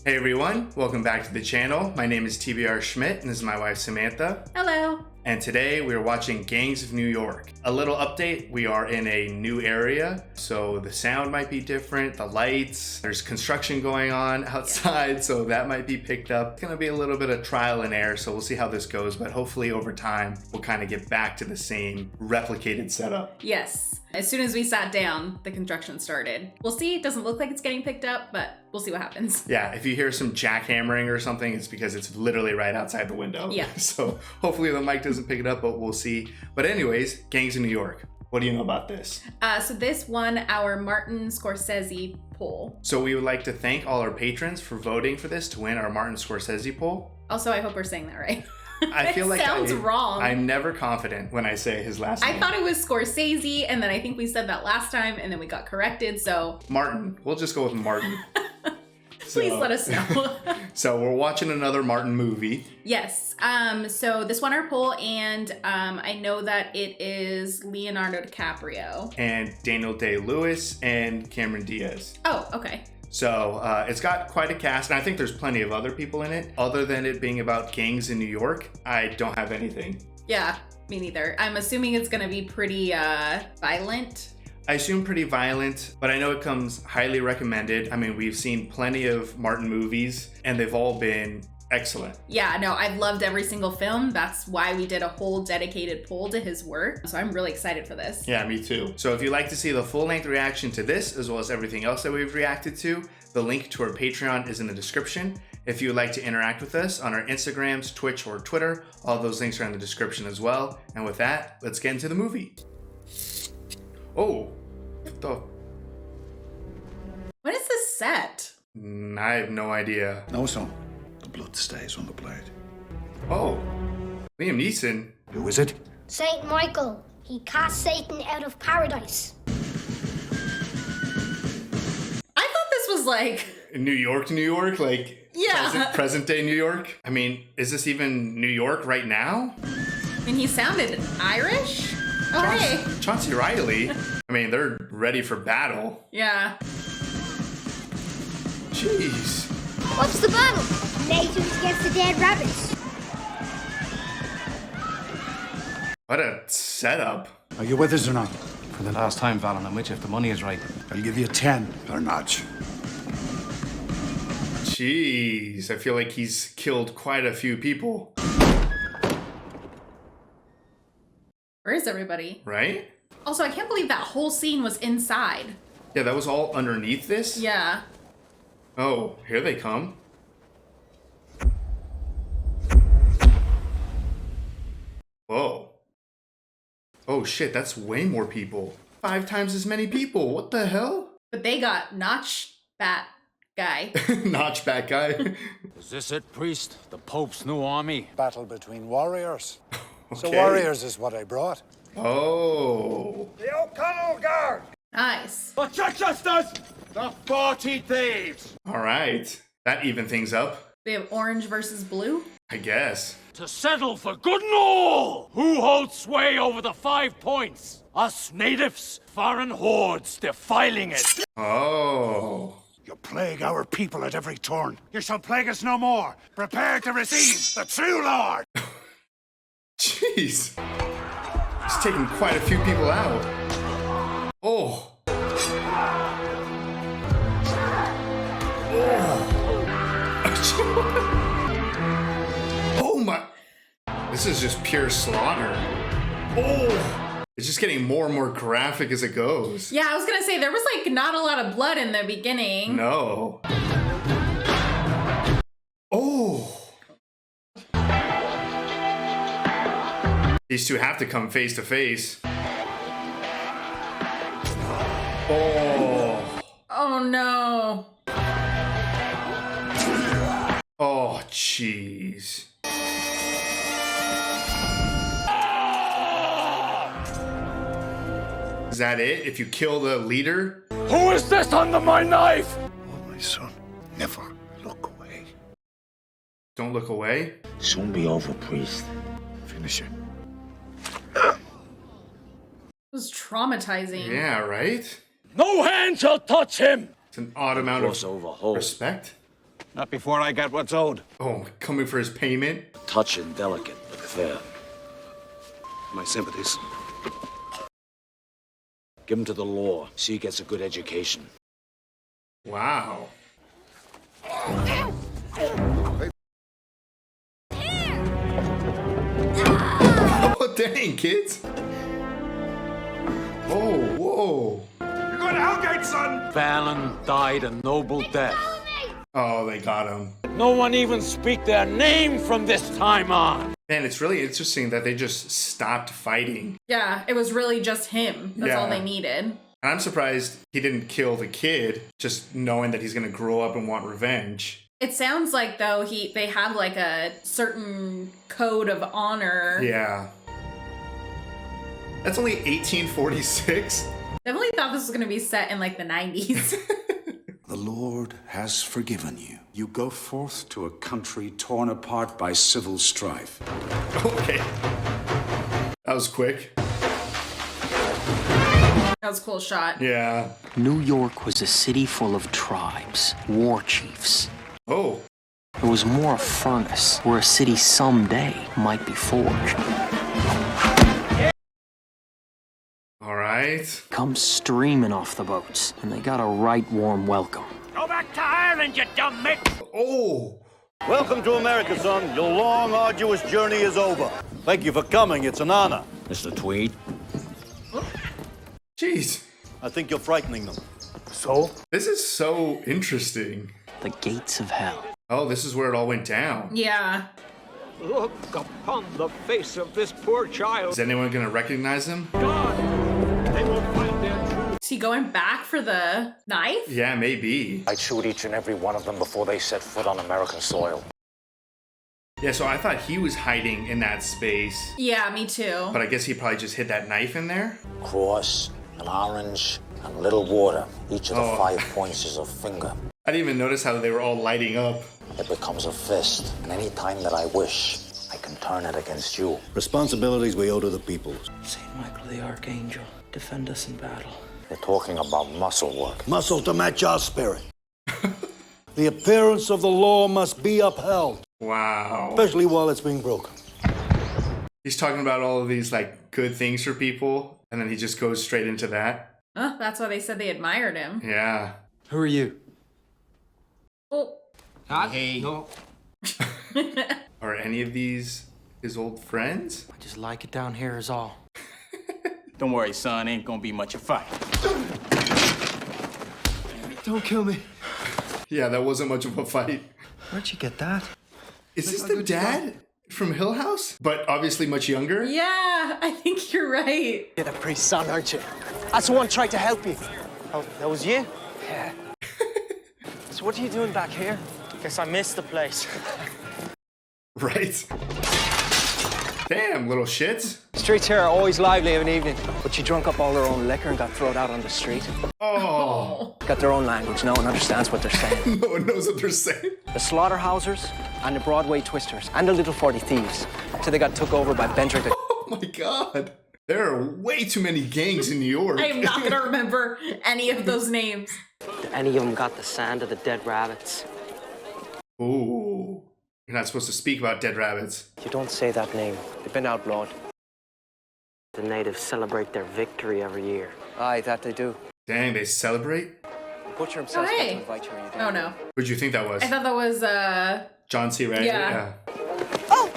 Hey everyone, welcome back to the channel. My name is TBR Schmitt and this is my wife Samantha. Hello. And today we're watching Gangs of New York. A little update, we are in a new area, so the sound might be different, the lights, there's construction going on outside, so that might be picked up. It's gonna be a little bit of trial and error, so we'll see how this goes, but hopefully over time, we'll kind of get back to the same replicated setup. Yes. As soon as we sat down, the construction started. We'll see, it doesn't look like it's getting picked up, but we'll see what happens. Yeah, if you hear some jackhammering or something, it's because it's literally right outside the window. Yeah. So hopefully the mic doesn't pick it up, but we'll see. But anyways, Gangs of New York. What do you know about this? So this won our Martin Scorsese poll. So we would like to thank all our patrons for voting for this to win our Martin Scorsese poll. Also, I hope we're saying that right. I feel like sounds wrong. I'm never confident when I say his last name. I thought it was Scorsese, and then I think we said that last time, and then we got corrected, so... Martin. We'll just go with Martin. Please let us know. So we're watching another Martin movie. Yes. So this won our poll, and I know that it is Leonardo DiCaprio. And Daniel Day-Lewis and Cameron Diaz. Oh, okay. So it's got quite a cast, and I think there's plenty of other people in it. Other than it being about gangs in New York, I don't have anything. Yeah, me neither. I'm assuming it's gonna be pretty violent. I assume pretty violent, but I know it comes highly recommended. I mean, we've seen plenty of Martin movies, and they've all been excellent. Yeah, no, I've loved every single film. That's why we did a whole dedicated poll to his work. So I'm really excited for this. Yeah, me too. So if you'd like to see the full-length reaction to this, as well as everything else that we've reacted to, the link to our Patreon is in the description. If you would like to interact with us on our Instagrams, Twitch, or Twitter, all those links are in the description as well. And with that, let's get into the movie. Oh, what the? When is this set? I have no idea. No, son. The blood stays on the blade. Oh, Liam Neeson. Who is it? Saint Michael. He cast Satan out of paradise. I thought this was like... New York, like Yeah. present day New York. I mean, is this even New York right now? I mean, he sounded Irish? Oh, hey. Chauncey Riley. I mean, they're ready for battle. Yeah. Jeez. What's the battle? Natives against the dead rabbits. What a setup. Are you with us or not? For the last time, Valen, I'm with you if the money is right. I'll give you 10 or notch. Jeez, I feel like he's killed quite a few people. Where is everybody? Right? Also, I can't believe that whole scene was inside. Yeah, that was all underneath this? Yeah. Oh, here they come. Whoa. Oh shit, that's way more people. 5 times as many people. What the hell? But they got Notch Bat Guy. Notchback guy. Is this it, priest? The Pope's new army? Battle between warriors. So Okay. warriors is what I brought. Oh. The O'Connell Guard! Nice. The Chichesters! The 40 Thieves! All right. That even things up, We have orange versus blue. I guess. To settle for good and all! Who holds sway over the 5 points? Us natives, foreign hordes defiling it. Oh. You plague our people at every turn. You shall plague us no more. Prepare to receive the true Lord. Jeez. He's taking quite a few people out. Oh. Oh. Oh my. This is just pure slaughter. Oh. It's just getting more and more graphic as it goes. Yeah, I was gonna say, there was like not a lot of blood in the beginning. No. Oh. These two have to come face to face. Oh. Oh no. Oh, jeez. Is that it? If you kill the leader? Who is this under my knife? Oh, my son, never look away. Don't look away. Soon be over, priest. Finish it. It was traumatizing. Yeah, right? No hand shall touch him! It's an odd amount Cross of over whole. respect. Not before I get what's owed. Oh, coming for his payment? Touch and delicate, but fair. My sympathies. Give him to the law, so he gets a good education. Wow. Oh, dang, kids. Oh, whoa. You're going to Hellgate, son! Valen died a noble death. Oh, they got him. No one even speak their name from this time on. Man, it's really interesting that they just stopped fighting. Yeah, it was really just him. That's all Yeah. they needed. And I'm surprised he didn't kill the kid, just knowing that he's gonna grow up and want revenge. It sounds like though they have like a certain code of honor. Yeah. That's only 1846? Definitely thought this was gonna be set in like the 90s. The Lord has forgiven you. You go forth to a country torn apart by civil strife. Okay. That was quick. That was a cool shot. Yeah. New York was a city full of tribes, war chiefs. Oh. It was more a furnace where a city someday might be forged. All right. Come streaming off the boats, and they got a right warm welcome. Go back to Ireland, you dumb mitt! Oh. Welcome to America, son. Your long, arduous journey is over. Thank you for coming. It's an honor. Mr. Tweed? Jeez. I think you're frightening them. So? This is so interesting. The gates of hell. Oh, this is where it all went down. Yeah. Look upon the face of this poor child. Is anyone gonna recognize him? God, they will find their truth. Is he going back for the knife? Yeah, maybe. I'd shoot each and every one of them before they set foot on American soil. Yeah, so I thought he was hiding in that space, Yeah, me too. but I guess he probably just hid that knife in there. Cross, an orange, and a little water. Each of the Oh. 5 points is a finger. I didn't even notice how they were all lighting up. It becomes a fist, and any time that I wish, I can turn it against you. Responsibilities we owe to the people. St. Michael the Archangel, defend us in battle. They're talking about muscle work. Muscle to match our spirit. The appearance of the law must be upheld, Wow. especially while it's being broken. He's talking about all of these like good things for people, and then he just goes straight into that. Oh, that's why they said they admired him. Yeah. Who are you? Oh. Hey. No. Are any of these his old friends? I just like it down here is all. Don't worry, son. Ain't gonna be much of a fight. Don't kill me. Yeah, that wasn't much of a fight. Where'd you get that? Is this the dad from Hill House? But obviously much younger? Yeah, I think you're right. You're the priest's son, aren't you? That's the one tried to help you. Oh, that was you? Yeah. So what are you doing back here? Guess I missed the place. Right. Damn, little shits. Streets here are always lively of an evening, but you drunk up all their own liquor and got thrown out on the street. Oh. Got their own language, no one understands what they're saying. No one knows what they're saying. The slaughterhousers and the Broadway twisters and the little 40 thieves. So they got took over by Bendrick. Oh my god. There are way too many gangs in New York. I am not going to remember any of those names. Any of them got the sand of the dead rabbits? Ooh. You're not supposed to speak about dead rabbits. You don't say that name. They've been outlawed. The natives celebrate their victory every year. Aye, that they do. Dang, they celebrate? The butcher himself Oh, got hey. to invite you or you don't. Oh, no. Who'd you think that was? I thought that was, John C. Reilly? Yeah. Oh!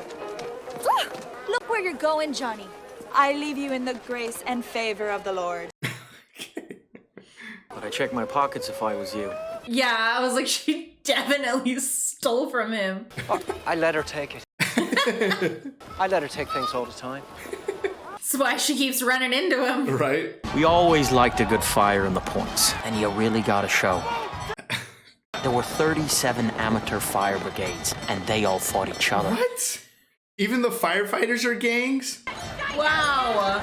Look where you're going, Johnny. I leave you in the grace and favor of the Lord. But I check my pockets if I was you. Yeah, I was like, she definitely stole from him. Oh, I let her take it. I let her take things all the time. That's why she keeps running into him. Right? We always liked a good fire in the points, and you really gotta show. There were 37 amateur fire brigades, and they all fought each other. What? Even the firefighters are gangs? Wow.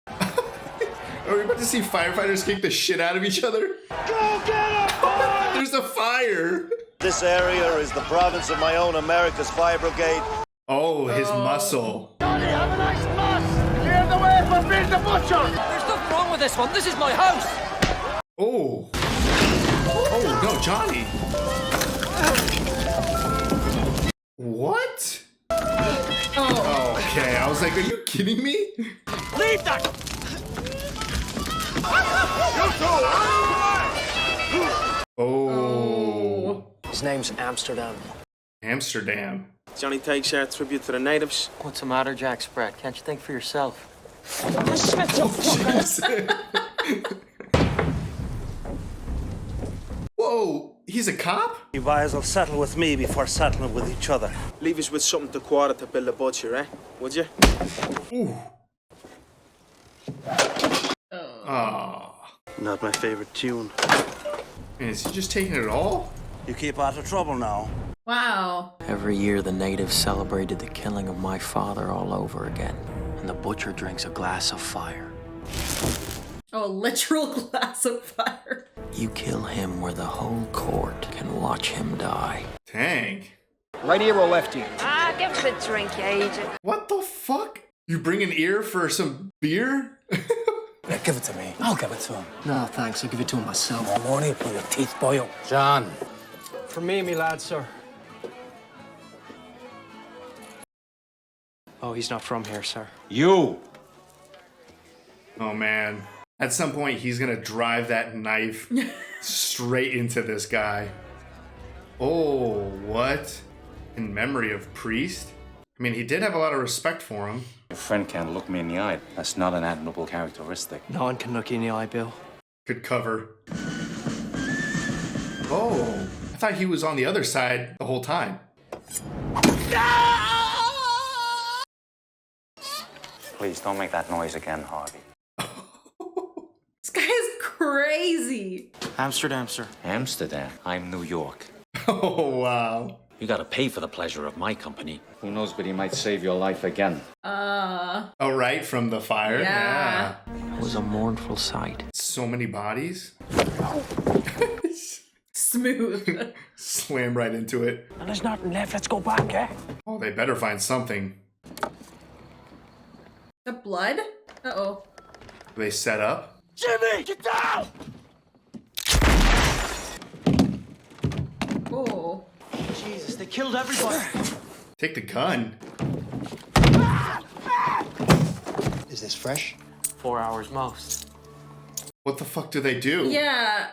Are we about to see firefighters kick the shit out of each other? Go get him! There's a fire! This area is the province of my own America's Fire Brigade. Oh, his muscle. Johnny, have a nice mass! Clear the way for Bill the Butcher! There's nothing wrong with this one. This is my house. Oh. Oh no, Johnny. What? Oh. Okay, I was like, are you kidding me? Leave that! Oh. His name's Amsterdam. Amsterdam. Johnny takes our tribute to the natives. What's the matter, Jack Sprat? Can't you think for yourself? Whoa, he's a cop? You guys will settle with me before settling with each other. Leave us with something to quarter to build a butcher, eh? Would you? Ooh. Oh. Not my favorite tune. Man, is he just taking it all? You keep out of trouble now. Wow. Every year, the natives celebrated the killing of my father all over again. And the butcher drinks a glass of fire. Oh, a literal glass of fire. You kill him where the whole court can watch him die. Dang. Right here or left here? Ah, give us a drink, you agent. What the fuck? You bring an ear for some beer? Yeah, give it to me. I'll give it to him. No, thanks. I'll give it to him myself. More money will your teeth boil. John. For me, me lad, sir. Oh, he's not from here, sir. You. Oh man. At some point, he's gonna drive that knife straight into this guy. Oh, what? In memory of Priest? I mean, he did have a lot of respect for him. Your friend can't look me in the eye. That's not an admirable characteristic. No one can look you in the eye, Bill. Good cover. Oh, I thought he was on the other side the whole time. Please don't make that noise again, Harvey. This guy is crazy. Amsterdam, sir. Amsterdam. I'm New York. Oh, wow. You gotta pay for the pleasure of my company. Who knows, but he might save your life again. Oh, right, from the fire? Yeah. It was a mournful sight. So many bodies. Smooth. Slam right into it. And there's nothing left. Let's go back, eh? Oh, they better find something. The blood? Uh-oh. They set up? Jimmy, get down! Oh. Jesus, they killed everybody. Take the gun. Is this fresh? 4 hours most. What the fuck do they do? Yeah.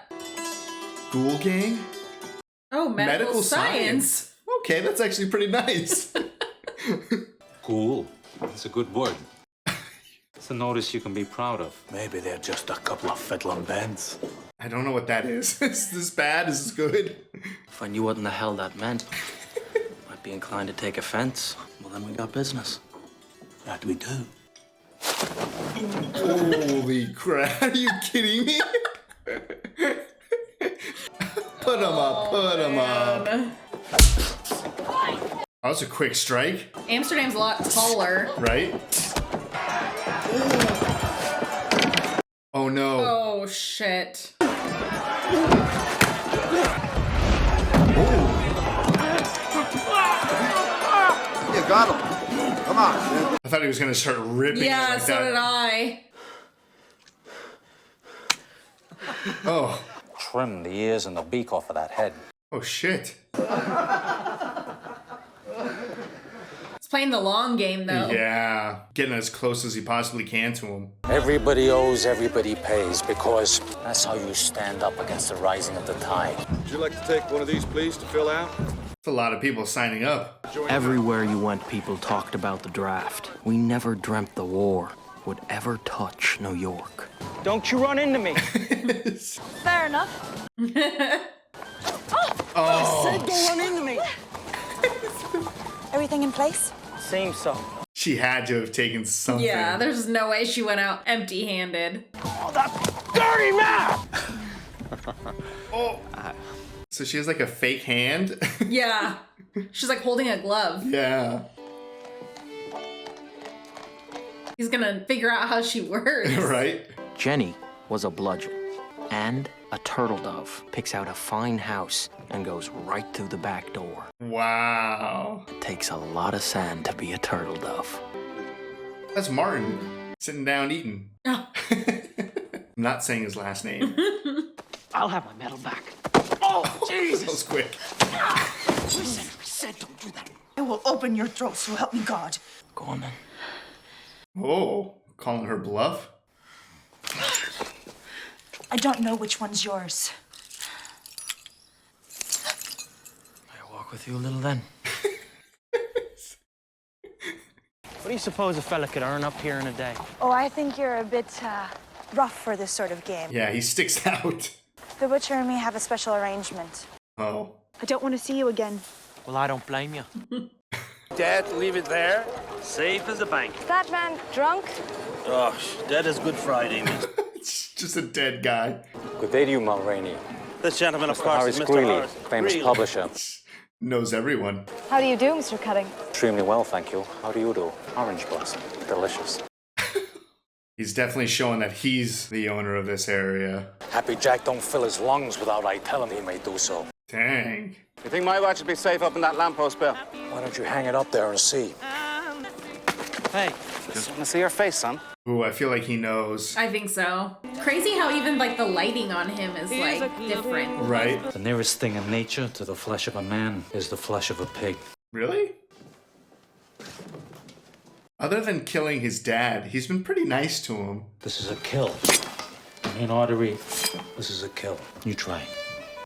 Ghoul gang? Oh, medical science. Okay, that's actually pretty nice. Cool. That's a good word. It's a notice you can be proud of. Maybe they're just a couple of fiddling bends. I don't know what that is. Is this bad? Is this good? If I knew what in the hell that meant, I'd be inclined to take offense. Well, then we got business. That we do. Holy crap. Are you kidding me? Put him up, put him up. That was a quick strike. Amsterdam's a lot taller. Right? Oh no. Oh, shit. You got him. Come on. I thought he was gonna start ripping. Yeah, like so that. did I. Oh. Trim the ears and the beak off of that head. Oh shit. He's playing the long game, though. Yeah. Getting as close as he possibly can to him. Everybody owes, everybody pays, because that's how you stand up against the rising of the tide. Would you like to take one of these, please, to fill out? It's a lot of people signing up. Everywhere you went, people talked about the draft. We never dreamt the war would ever touch New York. Don't you run into me. Fair enough. I said don't run into me. Everything in place? Seems so. She had to have taken something. Yeah, there's no way she went out empty-handed. Oh, that dirty man! Oh. So she has like a fake hand? Yeah. She's like holding a glove. Yeah. He's gonna figure out how she works. Right? Jenny was a bludgeon and a turtle dove. Picks out a fine house and goes right through the back door. Wow. It takes a lot of sand to be a turtle dove. That's Martin. Sitting down eating. Oh. I'm not saying his last name. I'll have my medal back. Jesus. That was quick. Listen, I said don't do that. I will open your throat, so help me God. Go on, then. Oh, calling her bluff? I don't know which one's yours. I'll walk with you a little then. What do you suppose a fella could earn up here in a day? Oh, I think you're a bit rough for this sort of game. Yeah, he sticks out. The butcher and me have a special arrangement. Oh. I don't want to see you again. Well, I don't blame you. Dad, leave it there. Safe as a bank. Is that man drunk? Oh, dead as Good Friday, miss. It's just a dead guy. Good day to you, Mulroney. This gentleman, of Mr. course, Harris is Mr. Greeley, Harris. famous Greeley. publisher. Knows everyone. How do you do, Mr. Cutting? Extremely well, thank you. How do you do? Orange blossom. Delicious. He's definitely showing that he's the owner of this area. Happy Jack don't fill his lungs without I tell him he may do so. Dang. You think my watch would be safe up in that lamppost, Bill? Why don't you hang it up there and see? Hey. Just want to see your face, son. Ooh, I feel like he knows. I think so. Crazy how even like the lighting on him is like different. Right? The nearest thing in nature to the flesh of a man is the flesh of a pig. Really? Other than killing his dad, he's been pretty nice to him. This is a kill. In artery, this is a kill. You try.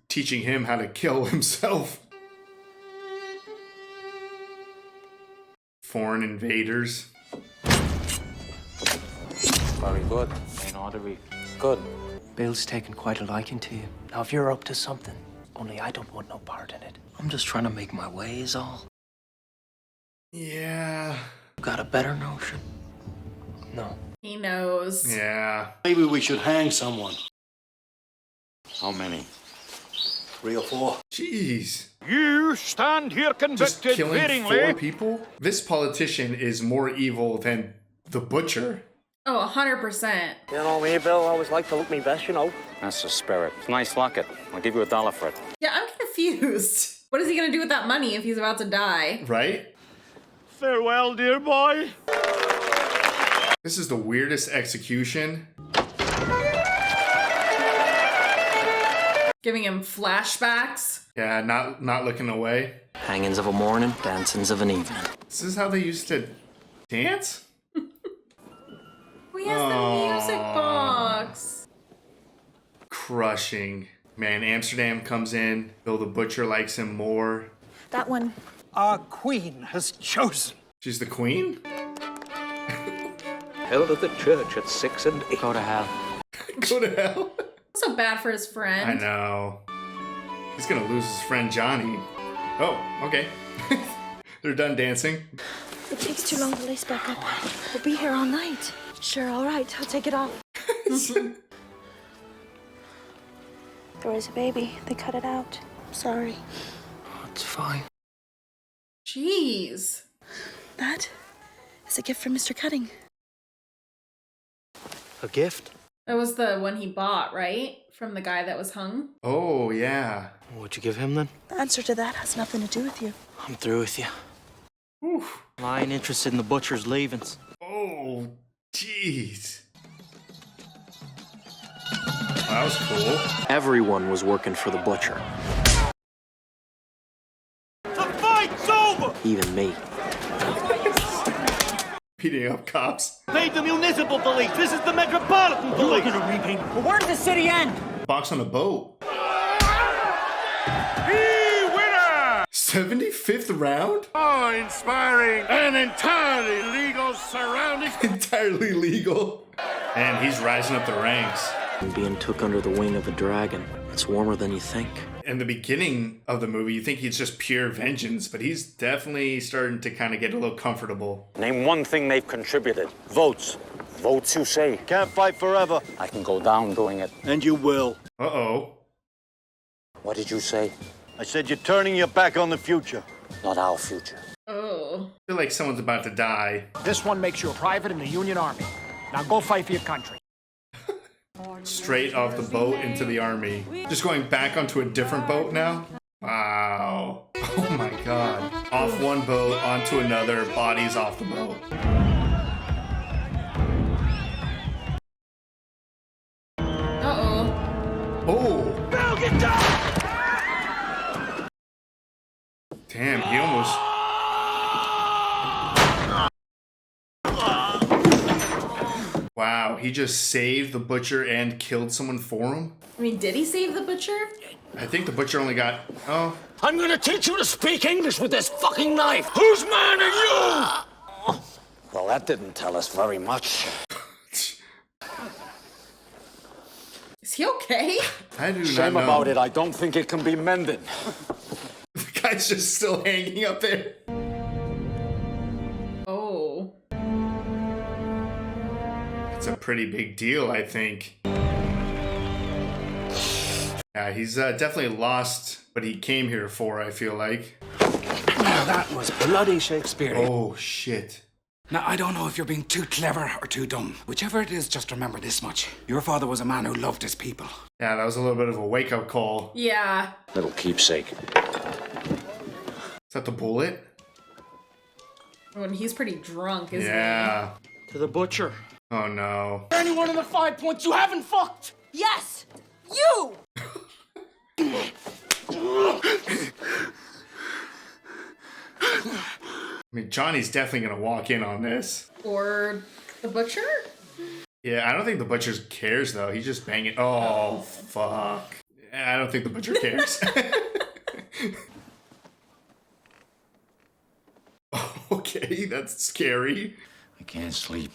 Teaching him how to kill himself. Foreign invaders. Very good. Main artery. Good. Bill's taken quite a liking to you. Now, if you're up to something, only I don't want no part in it. I'm just trying to make my way is all. Yeah. Got a better notion? No. He knows. Yeah. Maybe we should hang someone. How many? 3 or 4. Jeez. You stand here Just convicted killing fittingly. 4 people? This politician is more evil than the butcher. Oh, 100%. You know me, Bill. I always like to look me best, you know. That's the spirit. It's a nice locket. I'll give you $1 for it. Yeah, I'm confused. What is he gonna do with that money if he's about to die? Right? Farewell, dear boy. This is the weirdest execution. Giving him flashbacks. Yeah, not looking away. Hangings of a morning, dancings of an evening. This is how they used to dance? Oh, he has the music box. Crushing. Man, Amsterdam comes in. Bill the Butcher likes him more. That one. Our queen has chosen. She's the queen? Held at the church at 6 and 8. Go to hell. Go to hell? So bad for his friend. I know. He's gonna lose his friend Johnny. Oh, okay. They're done dancing. It takes too long to lace back up. We'll be here all night. Sure, all right. I'll take it off. There was a baby. They cut it out. Sorry. It's fine. Jeez. That is a gift from Mr. Cutting. A gift? That was the one he bought, right? From the guy that was hung? Oh, yeah. What'd you give him then? The answer to that has nothing to do with you. I'm through with you. Oof. I ain't interested in the butcher's leavings. Oh, jeez. That was cool. Everyone was working for the butcher. The fight's over! Even me. Beating up cops. Pay the municipal police. This is the metropolitan police. You're gonna repaint. But where does the city end? Box on a boat. Winner! 75th round? Oh, inspiring and entirely legal surroundings. Entirely legal. And he's rising up the ranks. Being took under the wing of a dragon. It's warmer than you think. In the beginning of the movie, you think he's just pure vengeance, but he's definitely starting to kind of get a little comfortable. Name one thing they've contributed. Votes. Votes, you say? Can't fight forever. I can go down doing it. And you will. Uh-oh. What did you say? I said you're turning your back on the future. Not our future. Oh. I feel like someone's about to die. This one makes you a private in the Union Army. Now go fight for your country. Straight off the boat into the army. Just going back onto a different boat now? Wow. Oh my god. Off one boat, onto another, bodies off the boat. Uh-oh. Oh! Bill, get down! Wow, he just saved the butcher and killed someone for him? I mean, did he save the butcher? I think the butcher only got... Oh. I'm gonna teach you to speak English with this fucking knife. Whose man are you? Well, that didn't tell us very much. Is he okay? I do not know. Shame about it. I don't think it can be mended. The guy's just still hanging up there. Oh. It's a pretty big deal, I think. Yeah, he's definitely lost what he came here for, I feel like. Now that was bloody Shakespearean. Oh, shit. Now, I don't know if you're being too clever or too dumb. Whichever it is, just remember this much. Your father was a man who loved his people. Yeah, that was a little bit of a wake-up call. Yeah. Little keepsake. Is that the bullet? Oh, and he's pretty drunk, isn't he? Yeah. To the butcher. Oh, no. Anyone in the 5 points you haven't fucked? Yes! You! I mean, Johnny's definitely gonna walk in on this. Or the butcher? Yeah, I don't think the butcher cares, though. He's just banging. Oh, fuck. I don't think the butcher cares. Okay, that's scary. I can't sleep.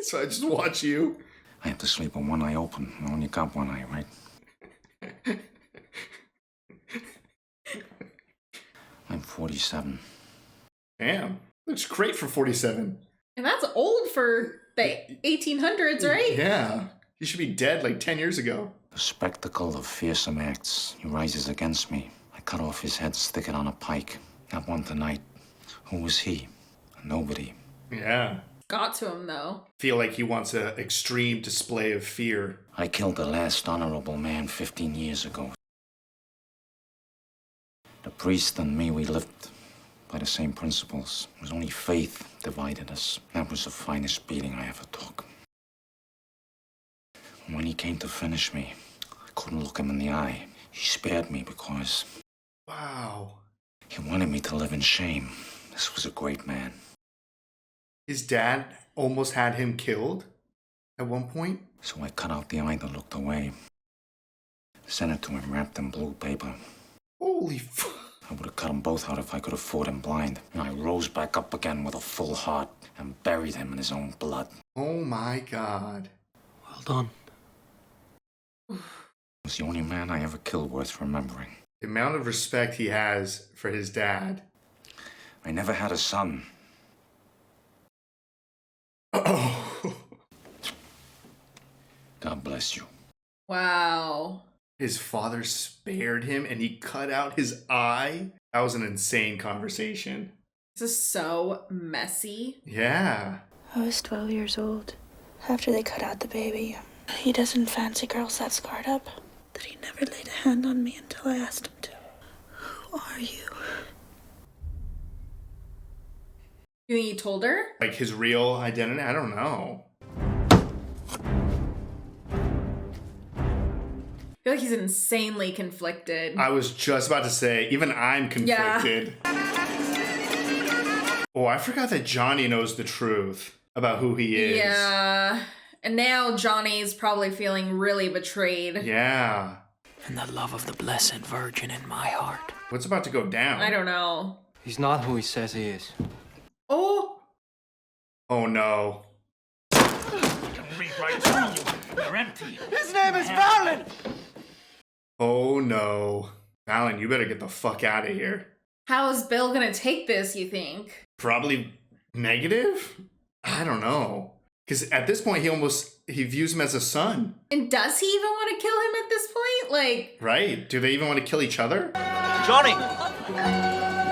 So I just watch you. I have to sleep with one eye open. I only got one eye, right? I'm 47. Damn. Looks great for 47. And that's old for the 1800s, right? Yeah. He should be dead like 10 years ago. The spectacle of fearsome acts. He rises against me. I cut off his head, stick it on a pike. Not one tonight. Who was he? Nobody. Yeah. Got to him, though. Feel like he wants an extreme display of fear. I killed the last honorable man 15 years ago. The priest and me, we lived by the same principles. It was only faith divided us. That was the finest beating I ever took. And when he came to finish me, I couldn't look him in the eye. He spared me because... Wow. He wanted me to live in shame. This was a great man. His dad almost had him killed at one point. So I cut out the eye that looked away. Sent it to him wrapped in blue paper. Holy fuck. I would have cut them both out if I could afford him blind. And I rose back up again with a full heart and buried him in his own blood. Oh my God. Well done. He was the only man I ever killed worth remembering. The amount of respect he has for his dad. I never had a son. Oh. God bless you. Wow. His father spared him and he cut out his eye. That was an insane conversation. This is so messy. Yeah. I was 12 years old after they cut out the baby. He doesn't fancy girls that scarred up. That he never laid a hand on me until I asked him to. Who are you? You think he told her? Like his real identity? I don't know. I feel like he's insanely conflicted. I was just about to say, even I'm conflicted. Yeah. Oh, I forgot that Johnny knows the truth about who he is. Yeah. And now Johnny's probably feeling really betrayed. Yeah. And the love of the Blessed Virgin in my heart. What's about to go down? I don't know. He's not who he says he is. Oh. Oh no. Read right through you. They're empty. His name is Valen! Oh no. Alan, you better get the fuck out of here. How is Bill gonna take this, you think? Probably negative? I don't know. Because at this point, he views him as a son. And does he even want to kill him at this point? Like... Right? Do they even want to kill each other? Johnny!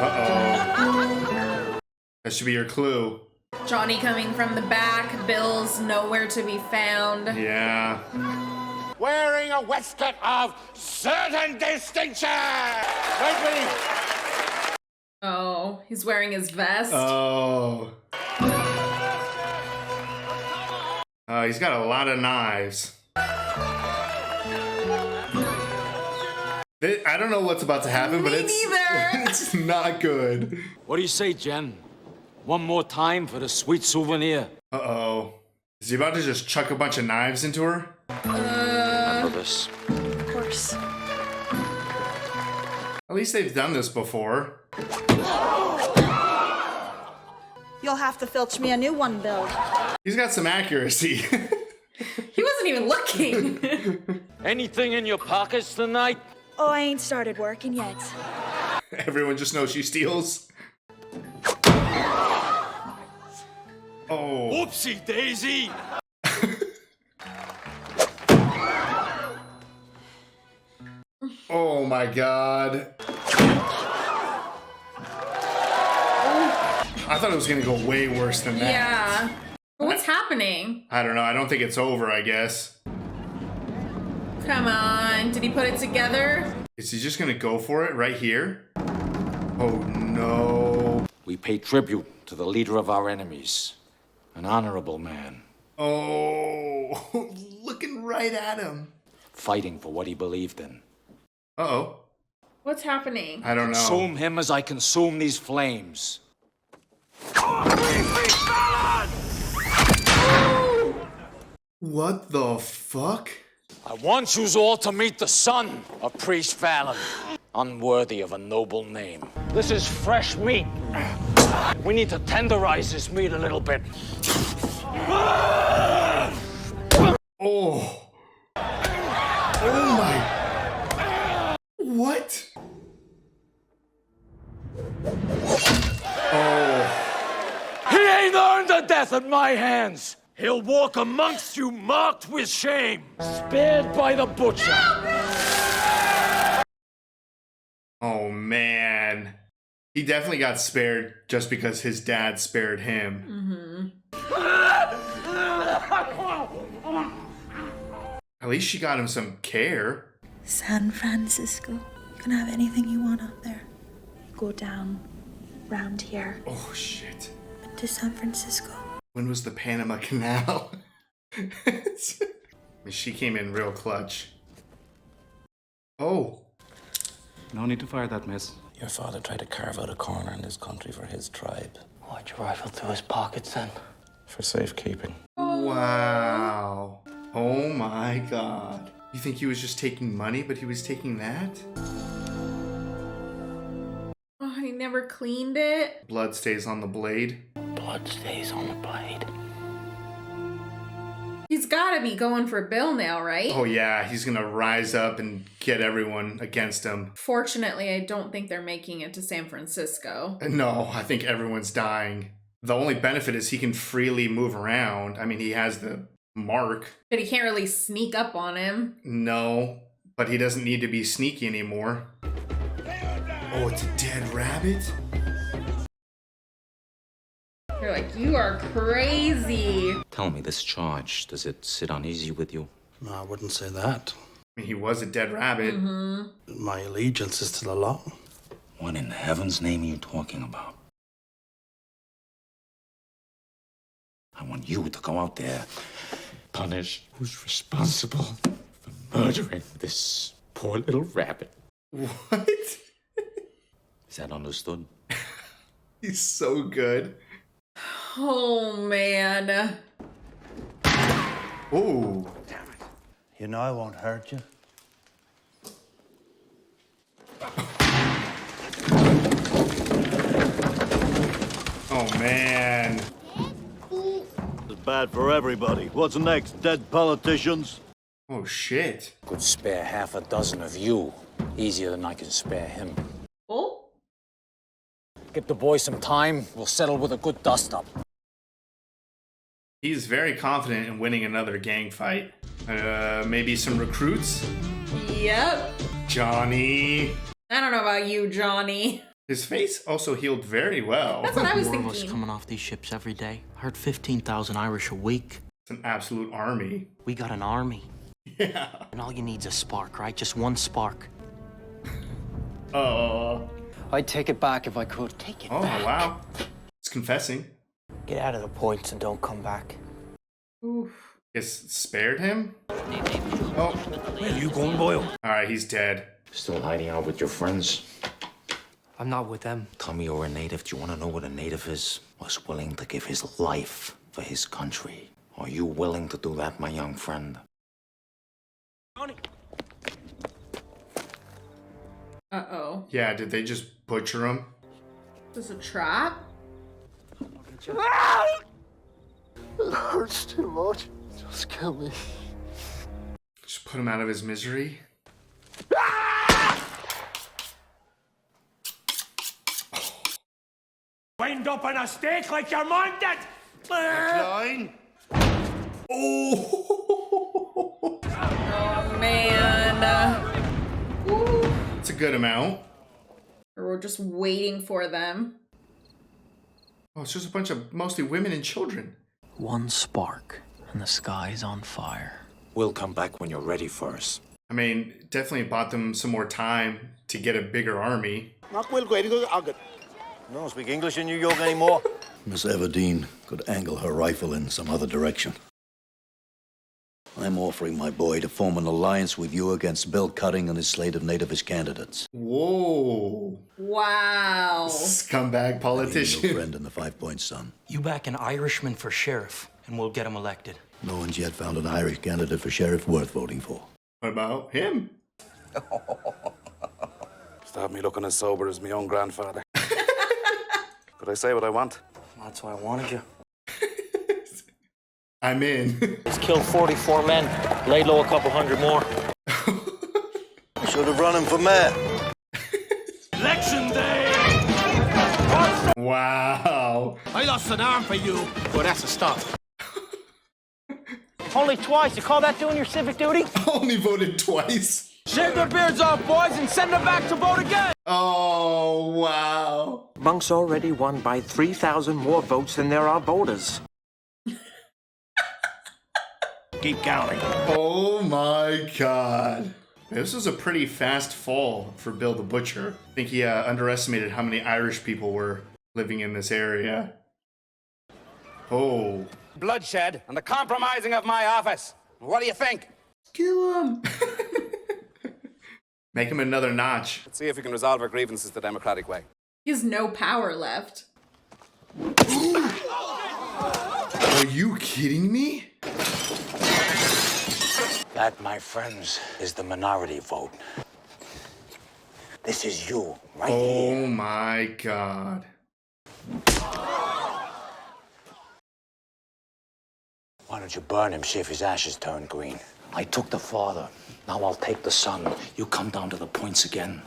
Uh-oh. That should be your clue. Johnny coming from the back, Bill's nowhere to be found. Yeah. Wearing a waistcoat of certain distinction! Wait, Oh, he's wearing his vest. Oh. He's got a lot of knives. I don't know what's about to happen, but it's not good. What do you say, Jen? One more time for the sweet souvenir. Uh-oh. Is he about to just chuck a bunch of knives into her? Remember this? Of course. At least they've done this before. You'll have to filch me a new one, Bill. He's got some accuracy. He wasn't even looking. Anything in your pockets tonight? Oh, I ain't started working yet. Everyone just knows she steals. Oh. Whoopsie daisy! Oh my god. I thought it was gonna go way worse than that. Yeah. What's happening? I don't know. I don't think it's over, I guess. Come on. Did he put it together? Is he just gonna go for it right here? Oh no. We pay tribute to the leader of our enemies. An honorable man. Oh, looking right at him. Fighting for what he believed in. Uh-oh. What's happening? I don't know. Consume him as I consume these flames. What the fuck? I want you all to meet the son of Priest Fallon. Unworthy of a noble name. This is fresh meat. We need to tenderize this meat a little bit. Oh. Oh my. What? Oh. He ain't earned a death at my hands. He'll walk amongst you marked with shame, spared by the butcher. Oh man. He definitely got spared just because his dad spared him. At least she got him some care. San Francisco. You can have anything you want up there. Go down, round here. Oh shit. To San Francisco. When was the Panama Canal? She came in real clutch. Oh. No need to fire that, miss. Your father tried to carve out a corner in this country for his tribe. Why'd you rifle through his pockets then? For safekeeping. Wow. Oh my god. You think he was just taking money, but he was taking that? Oh, he never cleaned it. Blood stays on the blade. Blood stays on the blade. He's gotta be going for Bill now, right? Oh yeah, he's gonna rise up and get everyone against him. Fortunately, I don't think they're making it to San Francisco. No, I think everyone's dying. The only benefit is he can freely move around. I mean, he has the mark. But he can't really sneak up on him. No, but he doesn't need to be sneaky anymore. Oh, it's a dead rabbit? They're like, you are crazy. Tell me, this charge, does it sit uneasy with you? No, I wouldn't say that. I mean, he was a dead rabbit. My allegiance is to the law. What in heaven's name are you talking about? I want you to go out there, punish who's responsible for murdering this poor little rabbit. What? Is that understood? He's so good. Oh, man. Oh. Damn it. You know I won't hurt you. Oh, man. It's bad for everybody. What's next? Dead politicians? Oh, shit. Could spare half a dozen of you. Easier than I can spare him. Oh? Give the boy some time. We'll settle with a good dust-up. He's very confident in winning another gang fight. Maybe some recruits? Yep. Johnny. I don't know about you, Johnny. His face also healed very well. That's what I was More of us thinking. coming off these ships every day. I heard 15,000 Irish a week. It's an absolute army. We got an army. Yeah. And all you need's a spark, right? Just one spark. Oh. I'd take it back if I could. Take it back. Oh, wow. It's confessing. Get out of the points and don't come back. Oof. Guess spared him? Oh. Where are you going, Boyle? Alright, he's dead. Still hiding out with your friends? I'm not with them. Tell me you're a native. Do you want to know what a native is? Was willing to give his life for his country. Are you willing to do that, my young friend? Uh-oh. Yeah, did they just butcher him? Is this a trap? It hurts too much. Just kill me. Just put him out of his misery? Wind up on a stake like you're minded! Line. Oh! Oh, man. It's a good amount. Or we're just waiting for them. Oh, it's just a bunch of mostly women and children. One spark, and the sky's on fire. We'll come back when you're ready for us. I mean, definitely bought them some more time to get a bigger army. Don't speak English in New York anymore. Miss Everdeen could angle her rifle in some other direction. I'm offering my boy to form an alliance with you against Bill Cutting and his slate of nativist candidates. Whoa. Wow. Scumbag politician. Your friend in the 5 Points, son. You back an Irishman for sheriff, and we'll get him elected. No one's yet found an Irish candidate for sheriff worth voting for. What about him? Stop me looking as sober as my own grandfather. Could I say what I want? That's why I wanted you. I'm in. He's killed 44 men, laid low a couple hundred more. I should have run him for mayor. Election day! Wow. I lost an arm for you. Well, that's a start. Only twice. You call that doing your civic duty? Only voted twice. Shave their beards off, boys, and send them back to vote again. Oh, wow. Monk's already won by 3,000 more votes than there are voters. Keep counting. Oh my God. This was a pretty fast fall for Bill the Butcher. I think he underestimated how many Irish people were living in this area. Oh. Bloodshed and the compromising of my office. What do you think? Kill him. Make him another notch. Let's see if we can resolve our grievances the democratic way. He has no power left. Are you kidding me? That, my friends, is the minority vote. This is you, right here. Oh my God. Why don't you burn him, see if his ashes turn green? I took the father. Now I'll take the son. You come down to the points again,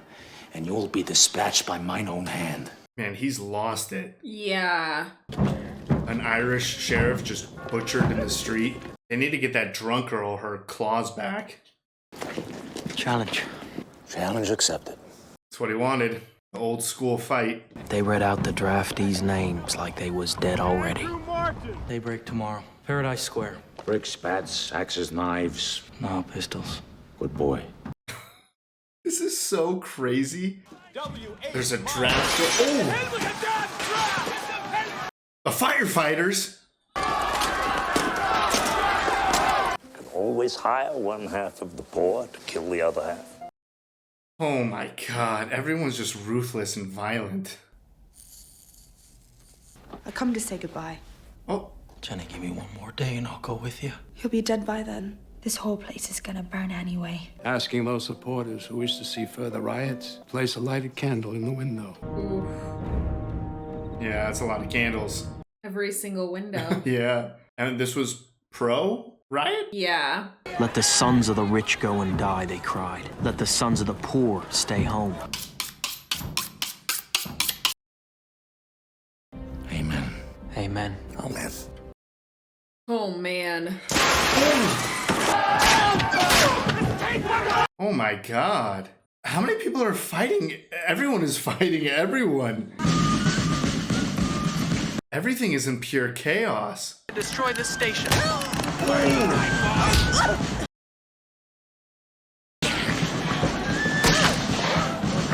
and you'll be dispatched by mine own hand. Man, he's lost it. Yeah. An Irish sheriff just butchered in the street. They need to get that drunk girl her claws back. Challenge. Challenge accepted. That's what he wanted. The old school fight. They read out the draftees' names like they was dead already. Daybreak tomorrow. Paradise Square. Bricks, bats, axes, knives. No pistols. Good boy. This is so crazy. There's a draft. Oh! The firefighters. Can always hire one half of the poor to kill the other half. Oh my God. Everyone's just ruthless and violent. I come to say goodbye. Oh. Jenny, give me one more day and I'll go with you. He'll be dead by then. This whole place is gonna burn anyway. Asking those supporters who wish to see further riots, place a lighted candle in the window. Oof. Yeah, that's a lot of candles. Every single window. Yeah. And this was pro riot? Yeah. Let the sons of the rich go and die, they cried. Let the sons of the poor stay home. Amen. Amen. Amen. Oh, man. Oh my God. How many people are fighting? Everyone is fighting everyone. Everything is in pure chaos. Destroy this station.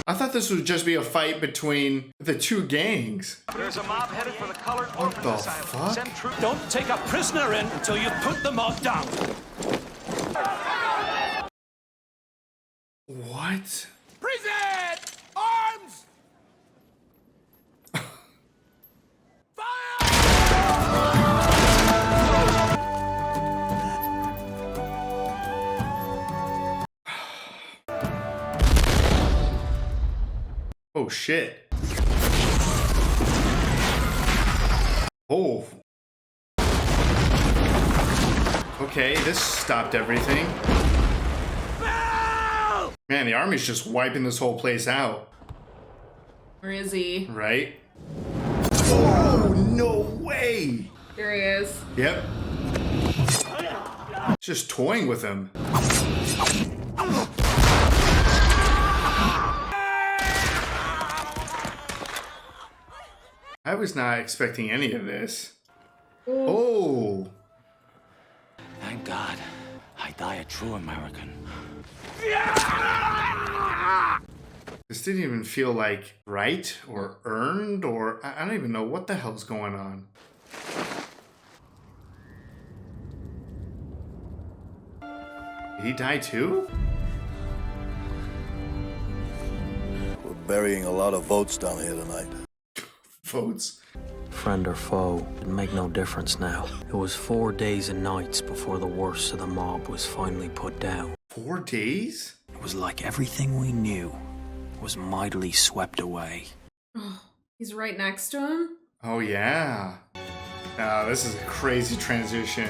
I thought this would just be a fight between the two gangs. There's a mob headed for the colored What the fuck? Send troops. Don't take a prisoner in until you put the mob down. What? Prison! Arms! shit. Oh. Okay, this stopped everything. Man, the army's just wiping this whole place out. Where is he? Right? Oh, no way! There he is. Yep. Just toying with him. I was not expecting any of this. Oh. Thank God. I die a true American. This didn't even feel like right or earned, or I don't even know what the hell's going on. Did he die too? We're burying a lot of votes down here tonight. Votes? Friend or foe, it make no difference now. It was 4 days and nights before the worst of the mob was finally put down. 4 days? It was like everything we knew was mightily swept away. Oh, he's right next to him? Oh, yeah. This is a crazy transition.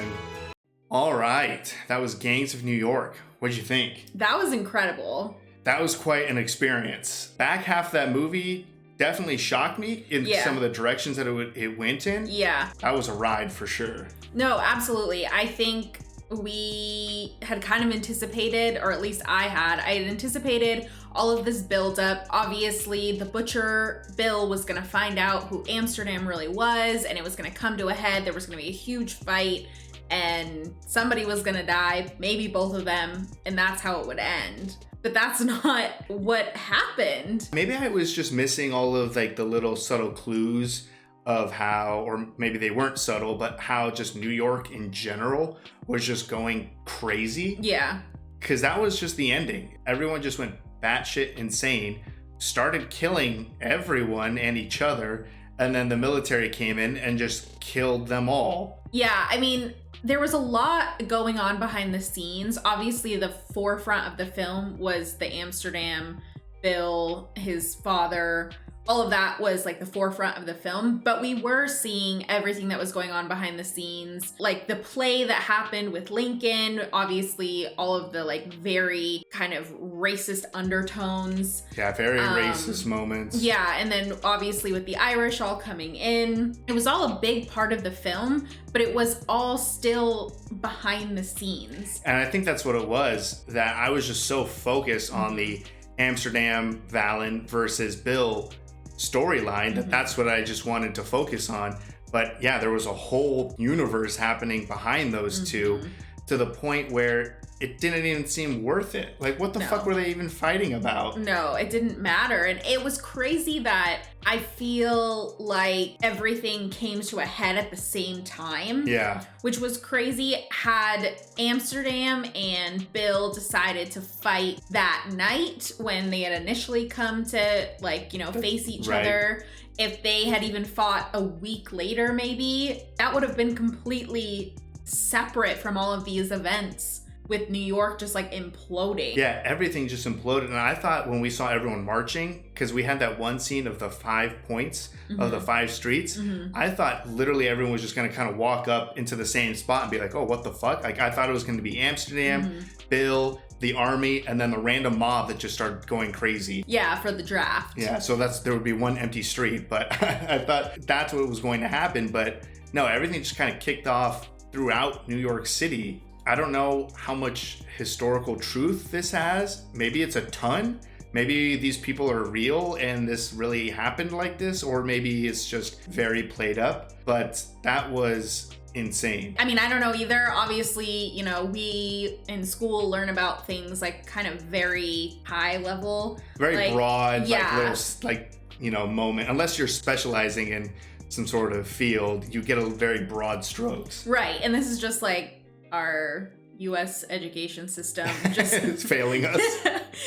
All right. That was Gangs of New York. What'd you think? That was incredible. That was quite an experience. Back half of that movie definitely shocked me in some of the directions that it went in. Yeah. That was a ride for sure. No, absolutely. I think we had kind of anticipated, or at least I had anticipated all of this buildup. Obviously, the Butcher Bill was going to find out who Amsterdam really was, and it was going to come to a head. There was going to be a huge fight, and somebody was going to die, maybe both of them, and that's how it would end. But that's not what happened. Maybe I was just missing all of like the little subtle clues of how, or maybe they weren't subtle, but how just New York in general was just going crazy. Yeah. Because that was just the ending. Everyone just went batshit insane, started killing everyone and each other, and then the military came in and just killed them all. Yeah, I mean, there was a lot going on behind the scenes. Obviously, the forefront of the film was the Amsterdam Bill, his father. All of that was like the forefront of the film, but we were seeing everything that was going on behind the scenes, like the play that happened with Lincoln, obviously all of the like very kind of racist undertones. Yeah, very racist moments. Yeah, and then obviously with the Irish all coming in. It was all a big part of the film, but it was all still behind the scenes. And I think that's what it was, that I was just so focused on the Amsterdam, Valen versus Bill storyline that's what I just wanted to focus on. But yeah, there was a whole universe happening behind those two, to the point where it didn't even seem worth it. Like, what the fuck were they even fighting about? No, it didn't matter. And it was crazy that I feel like everything came to a head at the same time. Yeah. Which was crazy. Had Amsterdam and Bill decided to fight that night when they had initially come to, like, you know, face each other, if they had even fought a week later, maybe, that would have been completely separate from all of these events, with New York just like imploding. Yeah, everything just imploded. And I thought when we saw everyone marching, because we had that one scene of the 5 points of the 5 streets, I thought literally everyone was just going to kind of walk up into the same spot and be like, oh, what the fuck? Like, I thought it was going to be Amsterdam, Bill, the army, and then the random mob that just started going crazy. Yeah, for the draft. Yeah, so there would be one empty street, but I thought that's what was going to happen. But no, everything just kind of kicked off throughout New York City. I don't know how much historical truth this has. Maybe it's a ton. Maybe these people are real and this really happened like this, or maybe it's just very played up. But that was insane. I mean, I don't know either. Obviously, you know, we in school learn about things like kind of very high level. Very like, broad, yeah. like little, like, you know, moment. Unless you're specializing in some sort of field, you get a very broad strokes. Right, and this is just like our U.S. education system just it's failing us.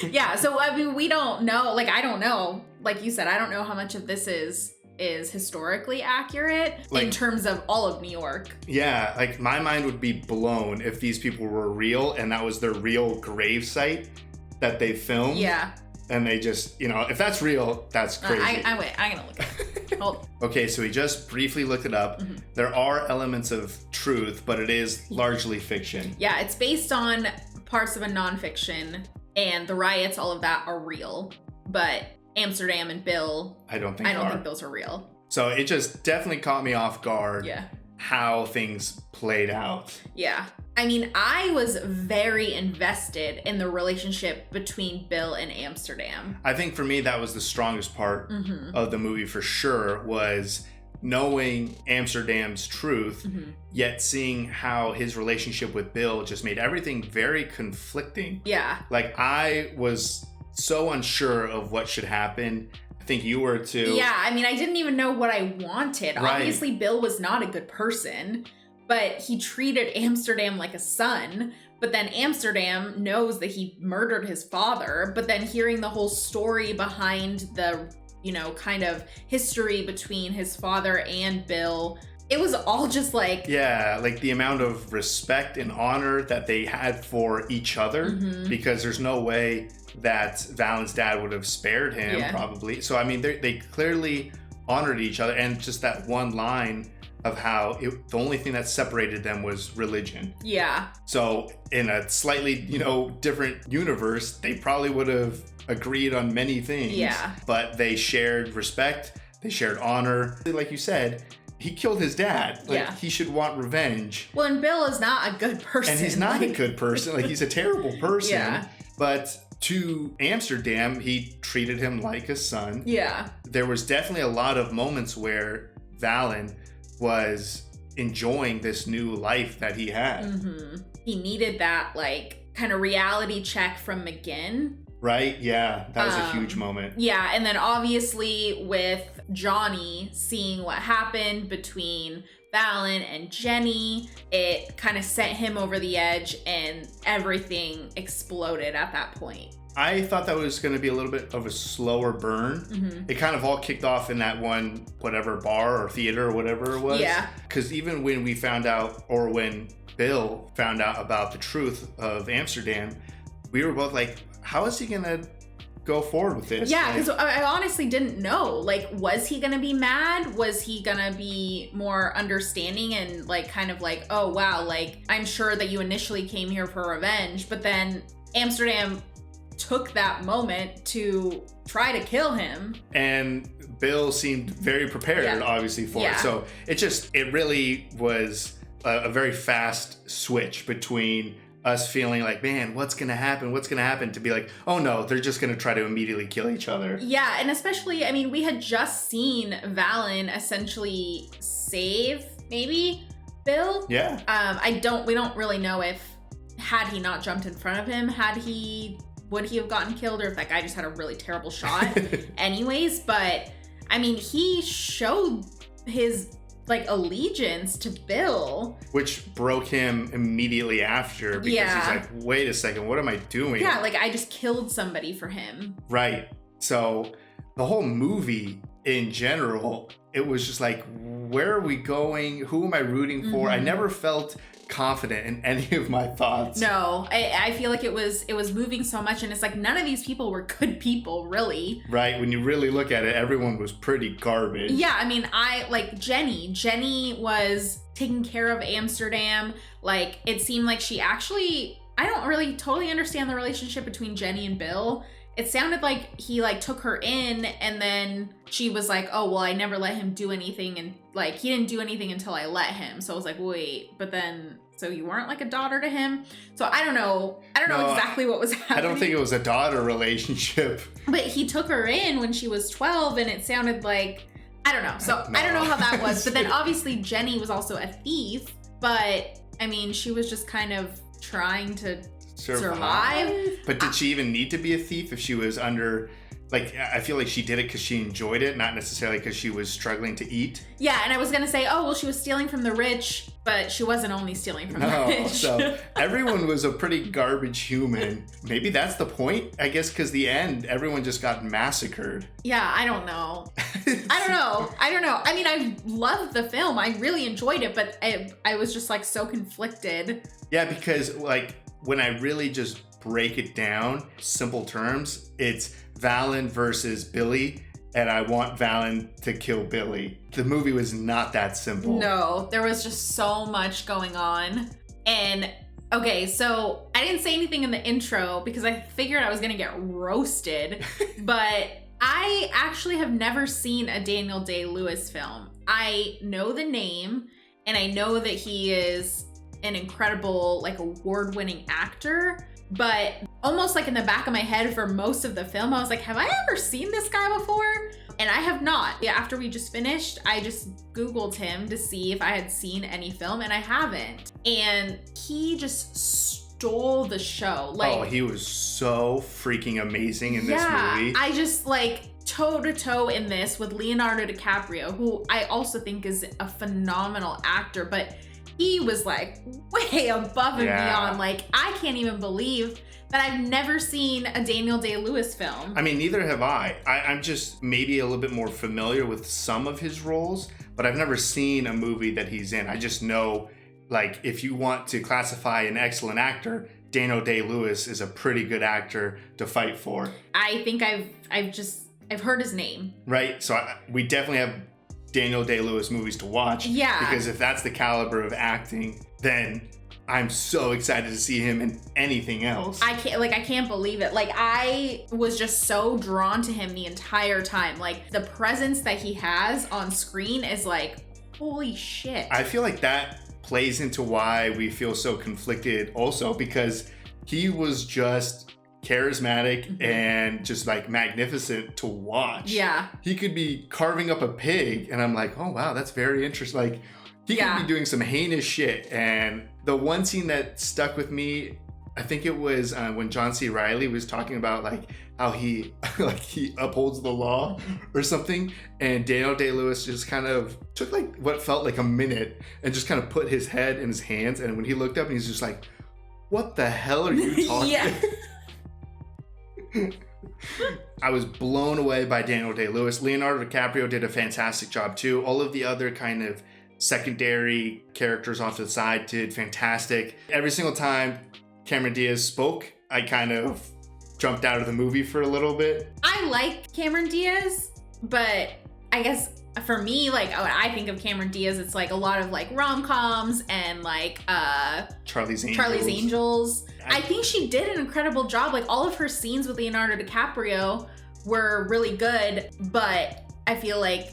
Yeah, so I mean, we don't know. Like, I don't know. Like you said, I don't know how much of this is historically accurate, like, in terms of all of New York. Yeah, like my mind would be blown if these people were real and that was their real grave site that they filmed. Yeah. And they just, if that's real, that's crazy. I'm gonna look at it. Hold. Okay, so we just briefly looked it up. Mm-hmm. There are elements of truth, but it is largely fiction. Yeah, it's based on parts of a nonfiction, and the riots, all of that are real. But Amsterdam and Bill, I don't think those are real. So it just definitely caught me off guard. Yeah. How things played out. Yeah. I mean, I was very invested in the relationship between Bill and Amsterdam. I think for me, that was the strongest part Mm-hmm. of the movie for sure, was knowing Amsterdam's truth, Mm-hmm. yet seeing how his relationship with Bill just made everything very conflicting. Yeah. Like, I was so unsure of what should happen. I think you were too. Yeah, I mean, I didn't even know what I wanted. Right. Obviously, Bill was not a good person, but he treated Amsterdam like a son. But then Amsterdam knows that he murdered his father. But then hearing the whole story behind the, kind of history between his father and Bill, it was all just like... Yeah, like the amount of respect and honor that they had for each other, Mhm. because there's no way that Valen's dad would have spared him, Yeah. probably. So, I mean, they clearly honored each other, and just that one line of how the only thing that separated them was religion. Yeah. So in a slightly, different universe, they probably would have agreed on many things. Yeah. But they shared respect, they shared honor. Like you said, he killed his dad. Like, Yeah. he should want revenge. Well, and Bill is not a good person. And he's not a good person. Like, he's a terrible person. Yeah. But to Amsterdam, he treated him like a son. Yeah. There was definitely a lot of moments where Valen was enjoying this new life that he had. Mm-hmm. He needed that, kind of reality check from McGinn. Right? Yeah. That was a huge moment. Yeah, and then obviously with Johnny seeing what happened between Valen and Jenny, it kind of sent him over the edge and everything exploded at that point. I thought that was going to be a little bit of a slower burn. Mhm. It kind of all kicked off in that one, whatever, bar or theater or whatever it was. Yeah. Because even when we found out, or when Bill found out about the truth of Amsterdam, we were both like, how is he going to go forward with this? Yeah, Like, because I honestly didn't know. Was he gonna be mad? Was he gonna be more understanding and oh wow, I'm sure that you initially came here for revenge, but then Amsterdam took that moment to try to kill him. and Bill seemed very prepared, Yeah. obviously, for Yeah. it. So it really was a very fast switch between us feeling like, man, what's gonna happen? What's gonna happen? To be like, oh no, they're just gonna try to immediately kill each other. Yeah, and especially, I mean, we had just seen Valen essentially save, maybe, Bill? Yeah. We don't really know if, had he not jumped in front of him, would he have gotten killed, or if that guy just had a really terrible shot anyways, but, I mean, he showed his, allegiance to Bill. Which broke him immediately after, because Yeah. he's like, wait a second, what am I doing? Yeah, I just killed somebody for him. Right. So the whole movie in general, it was just like, where are we going? Who am I rooting for? I Mhm. never felt confident in any of my thoughts. No, I feel like it was moving so much, and it's like none of these people were good people, really. Right. When you really look at it, everyone was pretty garbage. Yeah, I mean, Jenny was taking care of Amsterdam. It seemed like she actually, I don't really totally understand the relationship between Jenny and Bill. It sounded like he took her in, and then she was like, oh, well, I never let him do anything, and he didn't do anything until I let him. So I was like, wait, but then, so you weren't a daughter to him? So I don't know No, exactly what was happening. I don't think it was a daughter relationship. But he took her in when she was 12, and it sounded like, I don't know. So I don't know how that was. But then obviously Jenny was also a thief, but I mean, she was just kind of trying to survive. But did she even need to be a thief if she was under, I feel like she did it because she enjoyed it, not necessarily because she was struggling to eat. Yeah, and I was gonna say, oh, well, she was stealing from the rich, but she wasn't only stealing from the rich. So everyone was a pretty garbage human. Maybe that's the point, I guess, because the end, everyone just got massacred. Yeah, I don't know. I don't know. I mean, I loved the film. I really enjoyed it, but I was just so conflicted. Yeah, because when I really just break it down, simple terms, it's Valen versus Billy, and I want Valen to kill Billy. The movie was not that simple. No, there was just so much going on. And okay, so I didn't say anything in the intro because I figured I was gonna get roasted, but I actually have never seen a Daniel Day-Lewis film. I know the name, and I know that he is an incredible, like, award-winning actor, but almost like in the back of my head for most of the film, I was like, have I ever seen this guy before? And I have not. Yeah, after we just finished, I just Googled him to see if I had seen any film, and I haven't. And he just stole the show. Like, oh, he was so freaking amazing in this movie. I just, like, toe-to-toe in this with Leonardo DiCaprio, who I also think is a phenomenal actor, but he was, like, way above and beyond. Like, I can't even believe that I've never seen a Daniel Day-Lewis film. I mean, neither have I. I'm just maybe a little bit more familiar with some of his roles, but I've never seen a movie that he's in. I just know, like, if you want to classify an excellent actor, Daniel Day-Lewis is a pretty good actor to fight for. I think I've heard his name. Right? So we definitely have Daniel Day-Lewis movies to watch. Yeah. Because if that's the caliber of acting, then I'm so excited to see him in anything else. I can't believe it. Like, I was just so drawn to him the entire time. Like, the presence that he has on screen is like, holy shit. I feel like that plays into why we feel so conflicted also, because he was just charismatic and just, like, magnificent to watch. Yeah. He could be carving up a pig and I'm like, oh wow, that's very interesting. Like, he could be doing some heinous shit. And the one scene that stuck with me, I think it was when John C. Reilly was talking about, like, how he he upholds the law or something, and Daniel Day-Lewis just kind of took, like, what felt like a minute and just kind of put his head in his hands, and when he looked up and he's just like, what the hell are you talking Yeah. I was blown away by Daniel Day-Lewis. Leonardo DiCaprio did a fantastic job too. All of the other kind of secondary characters off to the side did fantastic. Every single time Cameron Diaz spoke, I kind of jumped out of the movie for a little bit. I like Cameron Diaz, but I guess for me, like, when I think of Cameron Diaz, it's like a lot of, like, rom-coms and, like, Charlie's Angels. I think she did an incredible job. Like, all of her scenes with Leonardo DiCaprio were really good, but I feel like,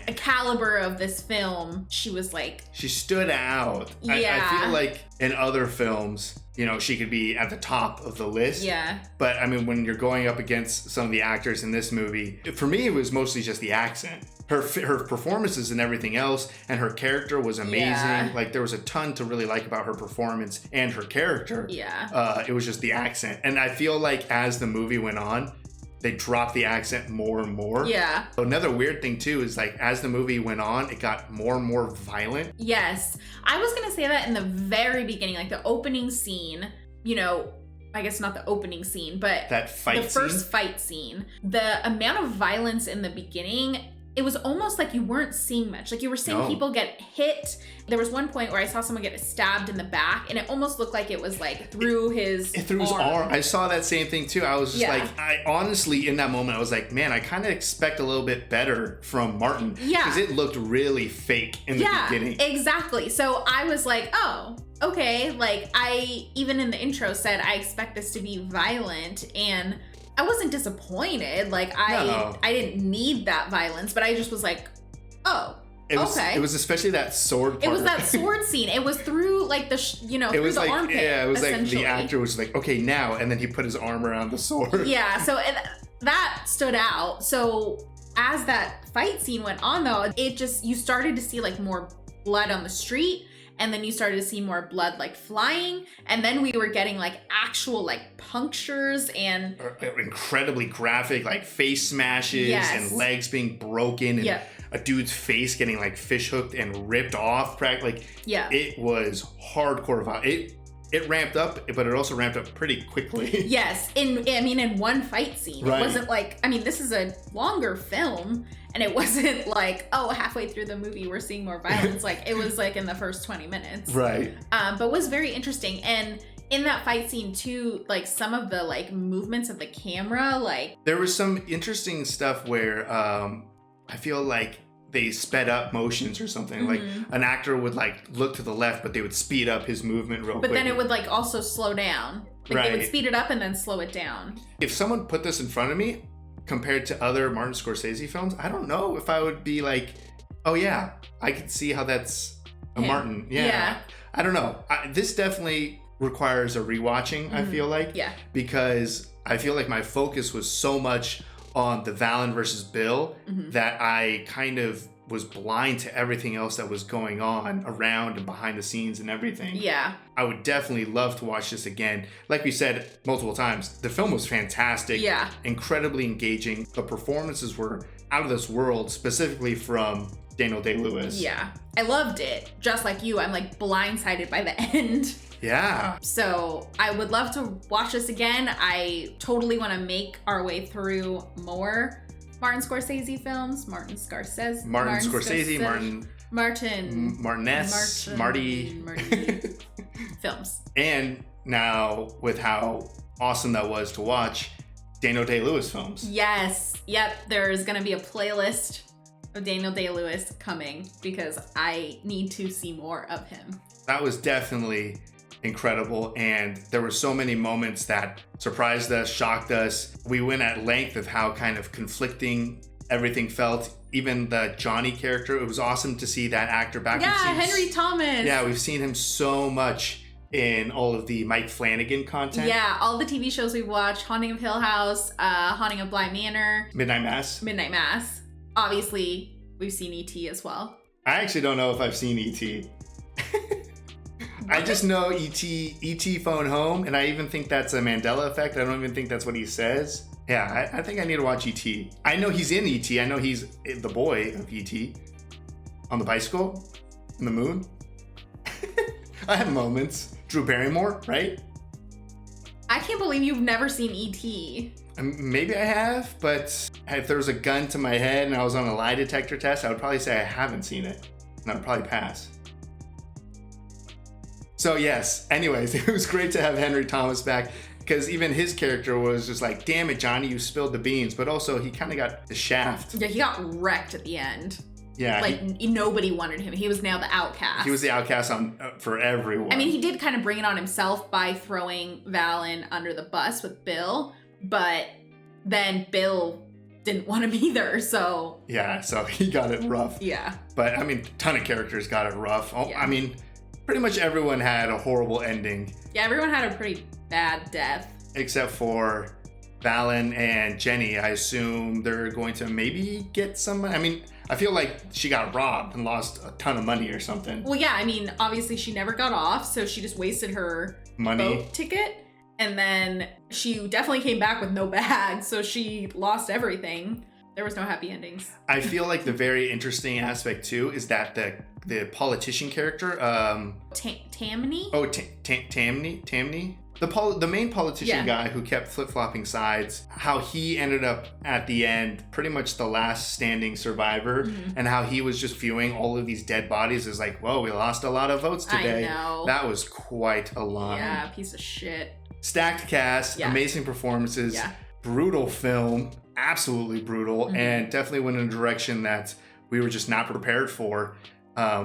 a caliber of this film, she was like... She stood out. Yeah. I feel like in other films, you know, she could be at the top of the list. Yeah. But, I mean, when you're going up against some of the actors in this movie, for me, it was mostly just the accent. Her performances and everything else, and her character was amazing. Yeah. Like, there was a ton to really like about her performance and her character. Yeah. It was just the accent. And I feel like as the movie went on, they dropped the accent more and more. Yeah. Another weird thing too is, like, as the movie went on, it got more and more violent. Yes. I was gonna say that in the very beginning, like the opening scene, you know, I guess not the opening scene, but that fight the first fight scene. The amount of violence in the beginning, it was almost like you weren't seeing much. Like, you were seeing people get hit. There was one point where I saw someone get stabbed in the back, and it almost looked like it was, like, through his arm. I saw that same thing too. I was just like, I honestly, in that moment, I was like, man, I kind of expect a little bit better from Martin. Yeah. Because it looked really fake in the beginning. Exactly. So I was like, oh, okay. Like, I, even in the intro said, I expect this to be violent, and I wasn't disappointed. Like, I didn't need that violence, but I just was like, oh, okay. It was especially that sword part. It was that sword scene. It was through, like, the, through the armpit. Yeah, it was like the actor was like, okay, now, and then he put his arm around the sword. Yeah, so that stood out. So as that fight scene went on, though, you started to see, like, more blood on the street. And then you started to see more blood, like, flying. And then we were getting, like, actual, like, punctures and... incredibly graphic, like, face smashes and legs being broken. And a dude's face getting, like, fish hooked and ripped off. Like, it was hardcore violence. It ramped up, but it also ramped up pretty quickly. Yes. In one fight scene. Right. It wasn't like... I mean, this is a longer film. And it wasn't like, oh, halfway through the movie, we're seeing more violence. Like, it was like in the first 20 minutes. Right. But was very interesting. And in that fight scene too, like some of the like movements of the camera, like there was some interesting stuff where I feel like they sped up motions or something. Like an actor would like look to the left, but they would speed up his movement real quick. But then it would like also slow down. Like they would speed it up and then slow it down. If someone put this in front of me compared to other Martin Scorsese films, I don't know if I would be like, oh yeah, I could see how that's a Martin. Yeah. I don't know. This definitely requires a rewatching, I feel like. Yeah. Because I feel like my focus was so much on the Valen versus Bill that I kind of was blind to everything else that was going on around and behind the scenes and everything. Yeah. I would definitely love to watch this again. Like we said multiple times, the film was fantastic. Yeah. Incredibly engaging. The performances were out of this world, specifically from Daniel Day-Lewis. Yeah. I loved it. Just like you, I'm like blindsided by the end. Yeah. So I would love to watch this again. I totally want to make our way through more Martin Scorsese films. Martin Marty. Films. And now with how awesome that was to watch, Daniel Day-Lewis films. Yes. Yep. There's going to be a playlist of Daniel Day-Lewis coming because I need to see more of him. That was definitely incredible, and there were so many moments that surprised us, shocked us. We went at length of how kind of conflicting everything felt. Even the Johnny character, it was awesome to see that actor back. Yeah, Henry Thomas. Yeah, we've seen him so much in all of the Mike Flanagan content. Yeah, all the TV shows we've watched: Haunting of Hill House, Haunting of Bly Manor, Midnight Mass. Obviously, we've seen E.T. as well. I actually don't know if I've seen E.T. I just know E.T. phone home, and I even think that's a Mandela effect. I don't even think that's what he says. Yeah, I think I need to watch E.T. I know he's in E.T. I know he's the boy of E.T. on the bicycle, on the moon. I have moments. Drew Barrymore, right? I can't believe you've never seen E.T. Maybe I have, but if there was a gun to my head and I was on a lie detector test, I would probably say I haven't seen it, and I would probably pass. So yes, anyways, it was great to have Henry Thomas back because even his character was just like, damn it, Johnny, you spilled the beans. But also he kind of got the shaft. Yeah, he got wrecked at the end. Yeah. Like nobody wanted him. He was now the outcast. He was the outcast for everyone. I mean, he did kind of bring it on himself by throwing Valen under the bus with Bill, but then Bill didn't want him either, so. Yeah, so he got it rough. Yeah. But I mean, a ton of characters got it rough. Yeah. I mean, pretty much everyone had a horrible ending. Yeah, everyone had a pretty bad death. Except for Valen and Jenny. I assume they're going to maybe get some. I mean, I feel like she got robbed and lost a ton of money or something. Well, yeah, I mean, obviously she never got off, so she just wasted her money boat ticket. And then she definitely came back with no bag, so she lost everything. There was no happy endings. I feel like the very interesting aspect too is that the politician character, Tammany? Oh, Tammany? The main politician guy who kept flip-flopping sides, how he ended up at the end pretty much the last standing survivor, and how he was just viewing all of these dead bodies as like, whoa, we lost a lot of votes today. I know. That was quite a line. Yeah, piece of shit. Stacked cast, amazing performances, brutal film, absolutely brutal, and definitely went in a direction that we were just not prepared for,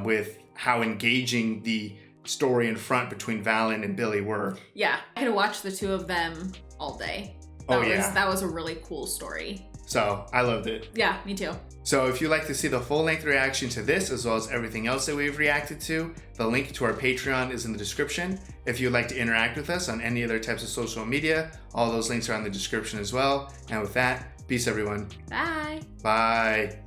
with how engaging the story in front between Valen and Billy were. Yeah, I could have watched the two of them all day. That was a really cool story. So I loved it. Yeah, me too. So if you'd like to see the full-length reaction to this, as well as everything else that we've reacted to, the link to our Patreon is in the description. If you'd like to interact with us on any other types of social media, all those links are in the description as well. And with that, peace everyone. Bye. Bye.